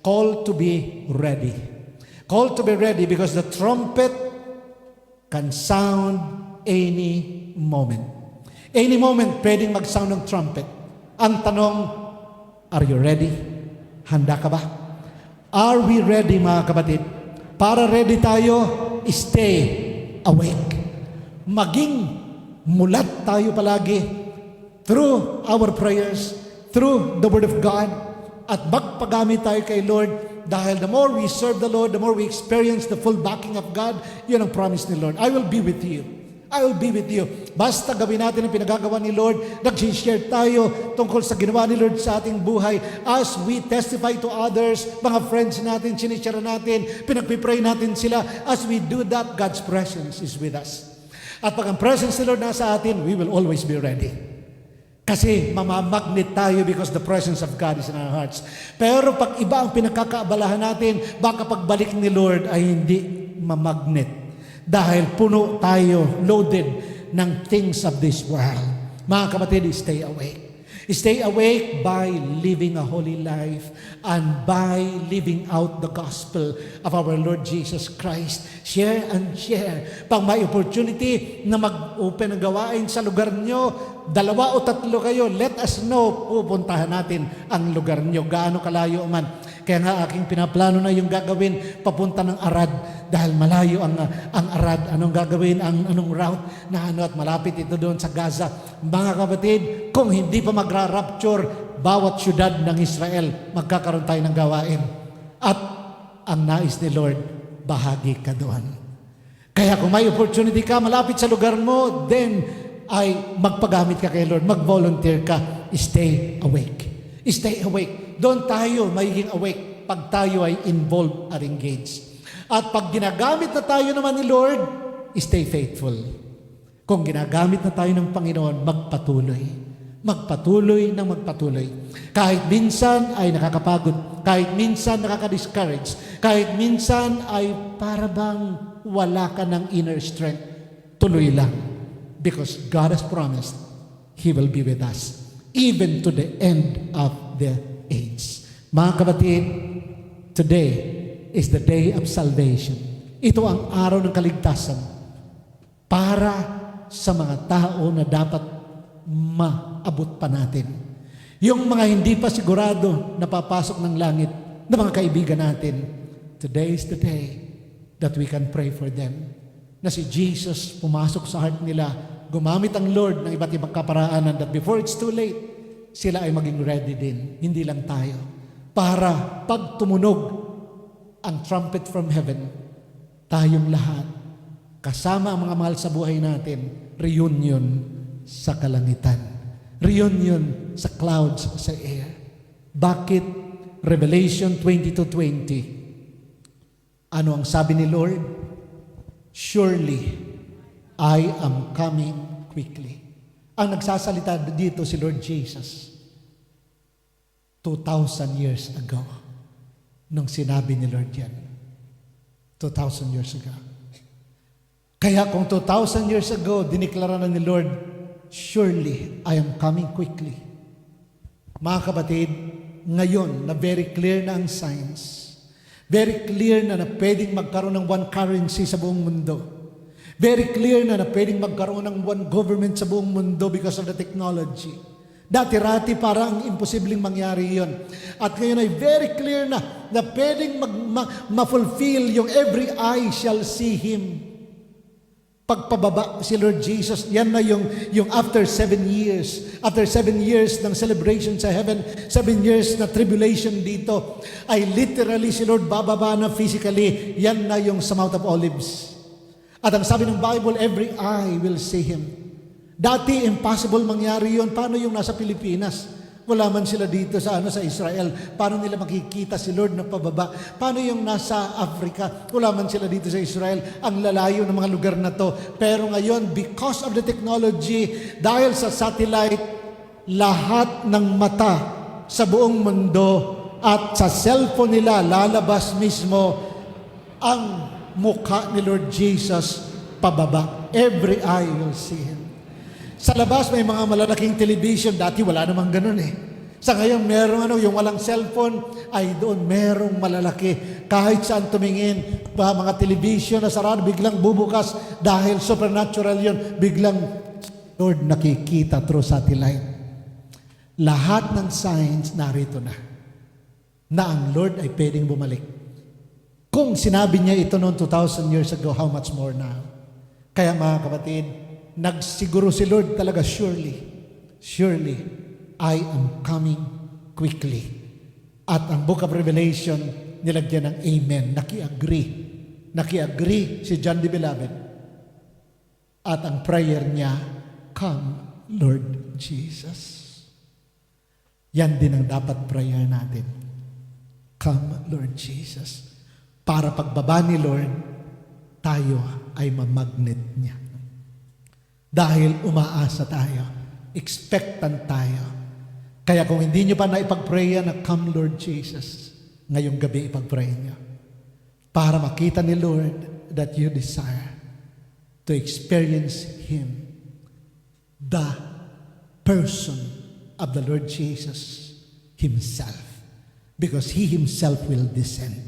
Called to be ready. Called to be ready because the trumpet can sound any moment. Any moment, pwedeng mag-sound ng trumpet. Ang tanong, are you ready? Handa ka ba? Are we ready, mga kapatid? Para ready tayo, stay awake. Maging mulat tayo palagi through our prayers, through the Word of God, at magpagamit tayo kay Lord dahil the more we serve the Lord, the more we experience the full backing of God. Yun ang promise ni Lord. I will be with you. I will be with you. Basta gawin natin ang pinagagawa ni Lord. Nag-share tayo tungkol sa ginawa ni Lord sa ating buhay. As we testify to others, mga friends natin, sinishare natin, pinagpipray natin sila. As we do that, God's presence is with us. At pag ang presence ni Lord nasa atin, we will always be ready. Kasi mamamagnet tayo because the presence of God is in our hearts. Pero pag iba ang pinagkakaabalahan natin, baka pagbalik ni Lord ay hindi mamagnet. Dahil puno tayo, loaded ng things of this world. Mga kapatid, stay awake. Stay awake by living a holy life and by living out the gospel of our Lord Jesus Christ. Share and share. Pag may opportunity na mag-open ng gawain sa lugar nyo, 2 o 3 kayo, let us know, pupuntahan natin ang lugar nyo, gaano kalayo man. Kaya nga aking pinaplano na yung gagawin papunta ng Arad dahil malayo ang Arad. Anong gagawin, anong route na at malapit ito doon sa Gaza. Mga kapatid, kung hindi pa magra-rapture bawat syudad ng Israel, magkakaroon tayo ng gawain. At ang nais ni Lord, bahagi ka doon. Kaya kung may opportunity ka, malapit sa lugar mo, then ay magpagamit ka kay Lord, mag-volunteer ka, stay awake. Stay awake. Doon tayo magiging awake pag tayo ay involved or engaged. At pag ginagamit na tayo naman ni Lord, stay faithful. Kung ginagamit na tayo ng Panginoon, magpatuloy. Magpatuloy ng magpatuloy. Kahit minsan ay nakakapagod, kahit minsan nakaka-discourage, kahit minsan ay para bang wala ka ng inner strength, tuloy lang. Because God has promised, He will be with us, even to the end of the age. Mga kapatid, today is the day of salvation. Ito ang araw ng kaligtasan para sa mga tao na dapat maabot pa natin. Yung mga hindi pa sigurado na papasok ng langit na mga kaibigan natin, today is the day that we can pray for them. Na si Jesus pumasok sa heart nila, gumamit ang Lord ng iba't ibang kaparaanan that before it's too late, sila ay maging ready din. Hindi lang tayo. Para pag tumunog ang trumpet from heaven, tayong lahat, kasama ang mga mahal sa buhay natin, reunion sa kalangitan. Reunion sa clouds, sa air. Bakit? Revelation 22:20. Ano ang sabi ni Lord? Surely, I am coming quickly. Ang nagsasalita dito si Lord Jesus 2,000 years ago nung sinabi ni Lord yan. 2,000 years ago. Kaya kung 2,000 years ago, diniklara na ni Lord, surely I am coming quickly. Mga kapatid, ngayon na very clear na ang science, very clear na pwedeng magkaroon ng one currency sa buong mundo. Very clear na pwedeng magkaroon ng one government sa buong mundo because of the technology. Dati-rati parang imposibleng mangyari yon. At ngayon ay very clear na pwedeng ma-fulfill yung every eye shall see Him. Pagpababa si Lord Jesus, yan na yung after 7 years. After 7 years ng celebration sa heaven, 7 years na tribulation dito, ay literally si Lord bababa na physically. Yan na yung sa Mount of Olives. At ang sabi ng Bible, every eye will see Him. Dati, impossible mangyari yon. Paano yung nasa Pilipinas? Wala man sila dito sa Israel. Paano nila makikita si Lord na pababa? Paano yung nasa Africa? Wala man sila dito sa Israel. Ang lalayo ng mga lugar na to. Pero ngayon, because of the technology, dahil sa satellite, lahat ng mata sa buong mundo at sa cellphone nila, lalabas mismo ang mukha ni Lord Jesus pababa. Every eye will see Him. Sa labas may mga malalaking television. Dati wala namang ganun eh. Sa ngayon, merong yung walang cellphone, ay doon merong malalaki. Kahit saan tumingin, mga television na sarado, biglang bubukas dahil supernatural yun. Biglang, Lord, nakikita through satellite. Lahat ng signs narito na ang Lord ay pwedeng bumalik. Kung sinabi niya ito noon 2,000 years ago, how much more now? Kaya mga kapatid, nagsiguro si Lord talaga, surely, I am coming quickly. At ang Book of Revelation, nilagyan ng amen. Naki-agree si John the Beloved. At ang prayer niya, come, Lord Jesus. Yan din ang dapat prayer natin. Come, Lord Jesus. Para pagbaba ni Lord, tayo ay mamagnet niya. Dahil umaasa tayo, expectant tayo. Kaya kung hindi nyo pa naipag-pray na come Lord Jesus, ngayong gabi ipag-pray nyo. Para makita ni Lord that you desire to experience Him, the person of the Lord Jesus Himself. Because He Himself will descend.